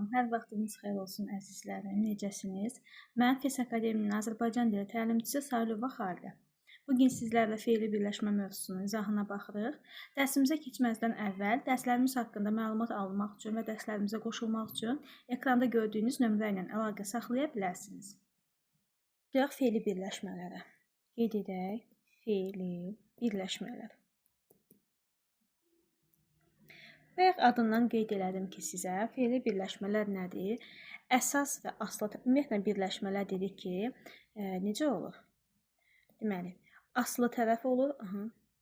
Salam, hər vaxtınız xeyir olsun əzizlərim. Necəsiniz? Mən FES Akademiyinin Azərbaycan dili təlimçisi Saylova Xalidə. Bu gün sizlərlə fe'li birləşmə mövzusunun izahına baxırıq. Dərsimizə keçməzdən əvvəl dərslərimiz haqqında məlumat almaq üçün və dərslərimizə qoşulmaq üçün ekranda gördüyünüz nömrə ilə əlaqə saxlaya bilərsiniz. Gələk fe'li birləşmələrə. Qeyd edək, fe'li birləşmələr. Bayaq adından qeyd elədim ki, sizə fe'li birləşmələr nədir? Əsas və aslı, ümumiyyətlə birləşmələr dedik ki, necə olur? Deməli, aslı tərəf olur.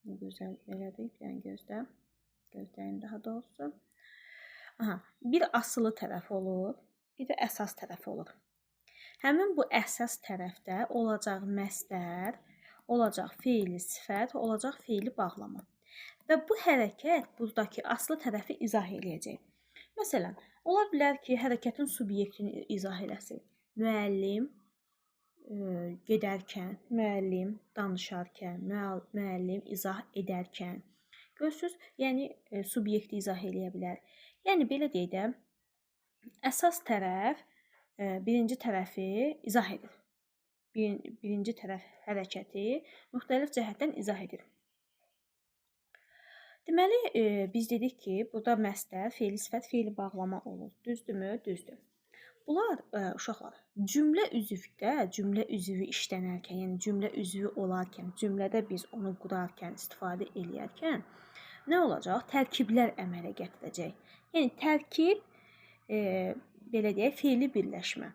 Ne gözəl elədik, bir dənə gözlə. Gözləyin daha doğrusu. Bir asılı tərəf olur, bir də əsas tərəf olur. Həmin bu əsas tərəfdə olacaq məsdər, olacaq fe'li sifət, olacaq fe'li bağlama. Və bu hərəkət buradakı aslı tərəfi izah eləyəcək. Məsələn, ola bilər ki, hərəkətin subyektini izah eləsin. Müəllim gedərkən, müəllim danışarkən, müəllim izah edərkən. Görürsünüz, yəni subyekti izah eləyə bilər. Yəni belə deyək də, əsas tərəf birinci tərəfi izah edir. Birinci tərəf hərəkəti müxtəlif cəhətdən izah edir. Deməli, biz dedik ki, burada məsdər, fe'li sifət, fe'li bağlama olur. Düzdürmü? Düzdür. Bunlar, uşaqlar, cümlə üzvü işlənərkən, yəni cümlə üzvü olarkən, cümlədə biz onu qurarkən, istifadə eləyərkən nə olacaq? Tərkiblər əmələ gətirəcək. Yəni, tərkib, belə deyək, fe'li birləşmə.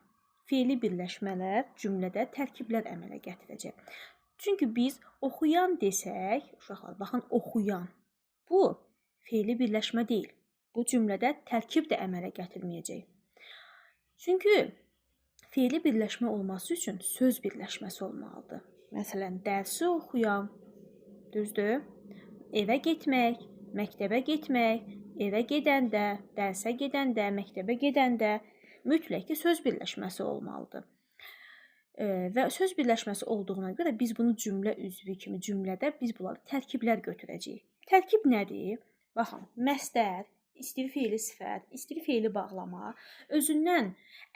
Fe'li birləşmələr cümlədə tərkiblər əmələ gətirəcək. Çünki biz oxuyan desək, uşaqlar, baxın, oxuyan. Bu, fe'li birləşmə deyil. Bu cümlədə tərkib də əmələ gətirməyəcək. Çünki fe'li birləşmə olması üçün söz birləşməsi olmalıdır. Məsələn, dərsi oxuyan, düzdür? Evə getmək, məktəbə getmək, evə gedəndə, dərsə gedəndə, məktəbə gedəndə mütləq ki, söz birləşməsi olmalıdır. Və söz birləşməsi olduğuna görə biz bunu cümlə üzvü kimi cümlədə biz bunları tərkiblər götürəcəyik. Tərkib nədir? Baxın, məsdər, istiri fe'li sifət, istiri fe'li bağlama özündən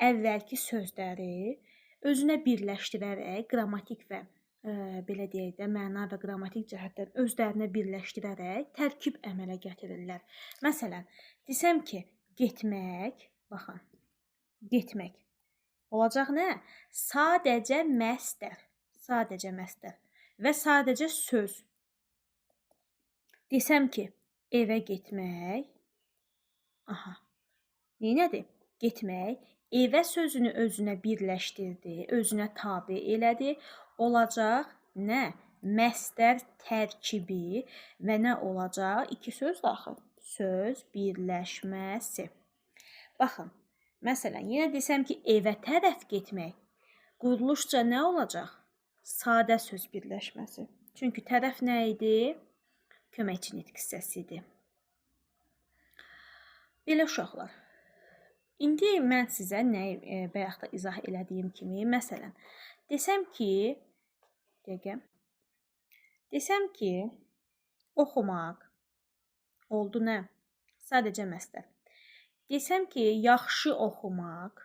əvvəlki sözləri özünə birləşdirərək, qrammatik və belə deyək də, məna və qrammatik cəhətdən özlərinə birləşdirərək tərkib əmələ gətirirlər. Məsələn, desəm ki, getmək, baxın, getmək. Olacaq nə? Sadəcə məsdər və sadəcə söz. Desəm ki, evə getmək, neynədir? Getmək, evə sözünü özünə birləşdirdi, özünə tabe elədi. Olacaq nə? Məsdər tərkibi və nə olacaq? İki söz daxil. Söz birləşməsi. Baxın, məsələn, yenə desəm ki, evə tərəf getmək, quruluşca nə olacaq? Sadə söz birləşməsi. Çünki tərəf nə idi? Köməkçi nitq hissəsidir. Belə uşaqlar. İndi mən sizə bayaq da izah elədiyim kimi, məsələn, desəm ki, oxumaq oldu nə? Sadəcə məsdər. Desəm ki, yaxşı oxumaq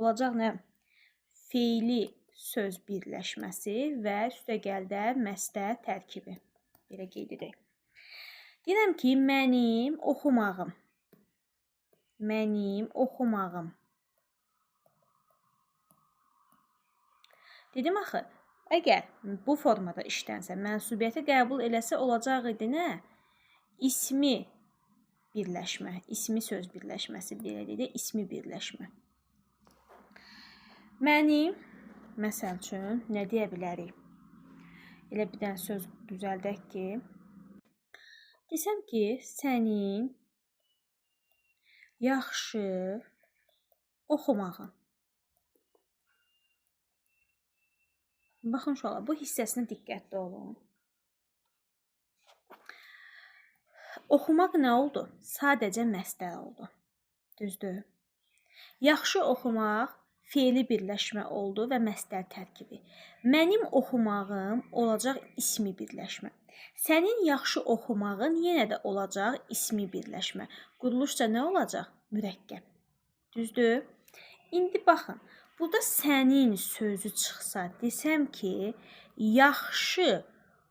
olacaq nə? Fe'li söz birləşməsi və üstəgəldə məsdər tərkibi. Belə qeyd edək. Deyirəm ki, mənim oxumağım. Mənim oxumağım. Dedim axı, əgər bu formada işlənsə, mənsubiyyəti qəbul eləsə olacaq idi nə? İsmi birləşmə, ismi söz birləşməsi, belə deyək, ismi birləşmə. Mənim, məsəl üçün, nə deyə bilərik? Elə bir dənə söz düzəldək ki, desəm ki, sənin yaxşı oxumağın. Baxın uşaqlar, bu hissəsinə diqqətli olun. Oxumaq nə oldu? Sadəcə məsdər oldu. Düzdür? Yaxşı oxumaq fe'li birləşmə oldu və məsdər tərkibi. Mənim oxumağım olacaq ismi birləşmə. Sənin yaxşı oxumağın yenə də olacaq ismi birləşmə. Quruluşca nə olacaq? Mürəkkəb. Düzdür? İndi baxın, burada sənin sözü çıxsa, desəm ki, yaxşı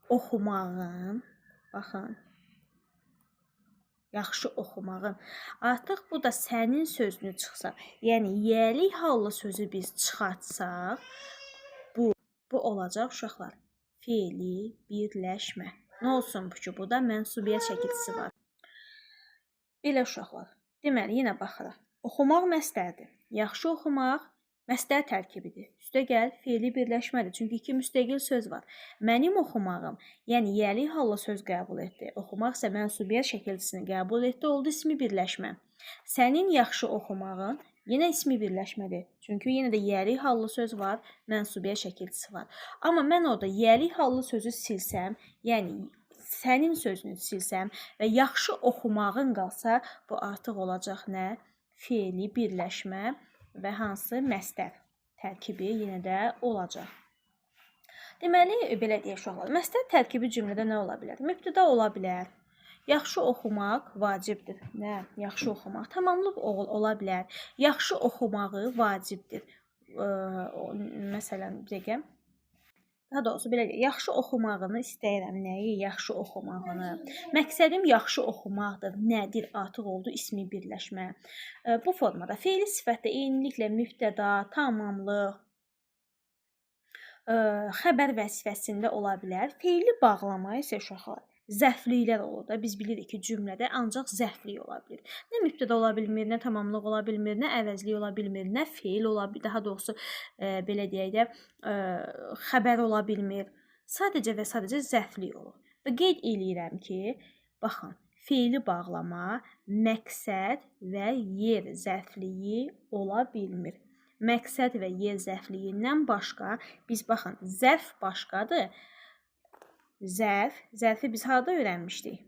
oxumağın, baxın, yaxşı oxumağın. Artıq burada sənin sözünü çıxsa, yəni yəlik hallı sözü biz çıxartsaq, bu olacaq uşaqlar. Fe'li birləşmə. Nə olsun bu ki, burada mənsubiyyət şəkilçisi var. Belə uşaqlar. Deməli, yenə baxırıq. Oxumaq məsdərdir. Yaxşı oxumaq məsdər tərkibidir. Üstə gəl, fe'li birləşmədir. Çünki iki müstəqil söz var. Mənim oxumağım, yəni yəlik hallı söz qəbul etdi. Oxumaq isə mənsubiyyət şəkilçisini qəbul etdi, oldu ismi birləşmə. Sənin yaxşı oxumağın yenə ismi birləşmədir. Çünki yenə də yəlik hallı söz var, mənsubiyyət şəkilçisi var. Amma mən orada yəlik hallı sözü silsəm, yəni sənin sözünü silsəm və yaxşı oxumağın qalsa, bu artıq olacaq nə? Fe'li birləşmə və hansı məsdər tərkibi yenə də olacaq. Deməli, belə deyək uşaqlar, məsdər tərkibi cümlədə nə ola bilər? Mübtəda ola bilər. Yaxşı oxumaq vacibdir. Nə? Yaxşı oxumaq tamamlıq ola bilər. Yaxşı oxumağı vacibdir. Məsələn, deyək, daha doğrusu belə deyək, yaxşı oxumağını istəyirəm. Nəyi? Yaxşı oxumağını. Məqsədim yaxşı oxumaqdır. Nədir? Artıq oldu ismi birləşmə. Bu formada fe'li sifətdə eyniliklə mübtəda, tamamlıq, xəbər vəzifəsində ola bilər. Fe'li bağlama isə uşaqlar zərfliklər olur da. Biz bilirik ki, cümlədə ancaq zərflik ola bilir. Nə mübtəda ola bilmir, nə tamamlıq ola bilmir, nə əvəzlik ola bilmir, nə fe'l ola bilmir, daha doğrusu belə deyək də xəbər ola bilmir. Sadəcə və sadəcə zərflik olur. Və qeyd eləyirəm ki, baxın, fe'li bağlama məqsəd və yer zərfliyi ola bilmir. Məqsəd və yer zərfliyindən başqa, biz baxın, zərf başqadır. Zərfi biz harada öyrənmişdik?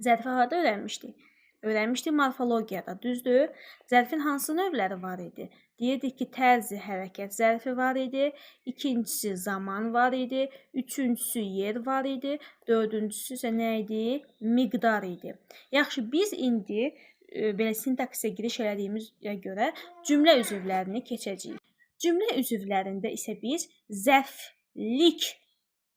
Zərfi harada öyrənmişdik? Öyrənmişdik morfologiyada, düzdür? Zərfin hansı növləri var idi? Deyirdik ki, tərzi hərəkət zərfi var idi, ikincisi zaman var idi, üçüncüsü yer var idi, dördüncüsü isə nə idi? Miqdar idi. Yaxşı, biz indi belə sintaksə giriş elədiyimizə görə cümlə üzvlərini keçəcəyik. Cümlə üzvlərində isə biz zərflik,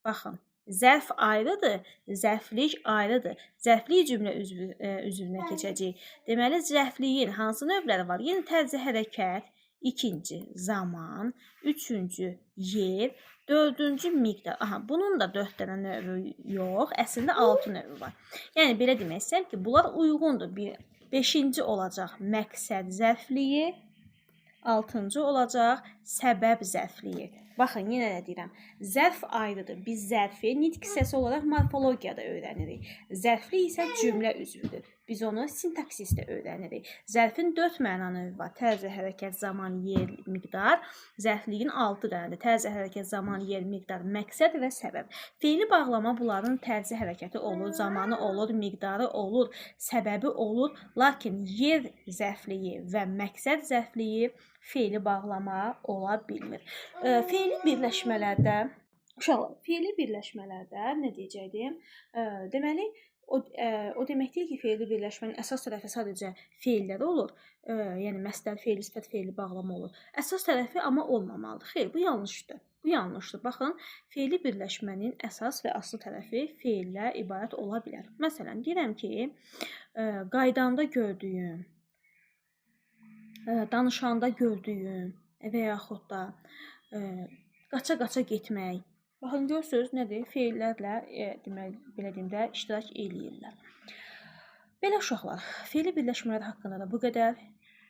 baxın, zərf ayrıdır, zərflik ayrıdır. Zərflik cümlə üzvünə keçəcəyik. Deməli, zərfliyin hansı növləri var? Yəni, tərzi hərəkət, ikinci zaman, üçüncü yer, dördüncü miqdar. Aha, bunun da 4 dənə növü yox, əslində 6 növü var. Yəni, belə demək istəyirəm ki, bunlar uyğundur. 5-ci olacaq məqsəd zərfliyi, 6-cı olacaq səbəb zərfliyi. Baxın, yenə də deyirəm, zərf ayrıdır. Biz zərfi nitq hissəsi olaraq morfologiyada öyrənirik. Zərflik isə cümlə üzvüdür. Biz onu sintaksisdə öyrənirik. Zərfin 4 məna növü var. Tərzi hərəkət, zaman, yer, miqdar. Zərfliyin 6 dənədir. Tərzi hərəkət, zaman, yer, miqdar, məqsəd və səbəb. Fe'li bağlama bunların tərzi hərəkəti olur, zamanı olur, miqdarı olur, səbəbi olur. Lakin yer zərfliyi və məqsəd zərfliyi fe'li bağlama ola bilmir. Fe'li birləşmələrdə, uşaqlar, fe'li birləşmələrdə nə deyəcəkdim? Deməli, o demək deyil ki, fe'li birləşmənin əsas tərəfi sadəcə fe'llər olur. Yəni, məsdər, fe'li, sifət, fe'li bağlama olur. Əsas tərəfi amma olmamalıdır. Xeyr, bu yanlışdır. Bu yanlışdır. Baxın, fe'li birləşmənin əsas və aslı tərəfi fe'llə ibarət ola bilər. Məsələn, deyirəm ki, qaydanda gördüyüm, danışanda gördüyüm və yaxud da qaça-qaça getmək. Baxın, görürsünüz, nədir? Fe'llərlə, belə deyim də, iştirak eləyirlər. Belə uşaqlar, fe'li birləşmələr haqqında da bu qədər.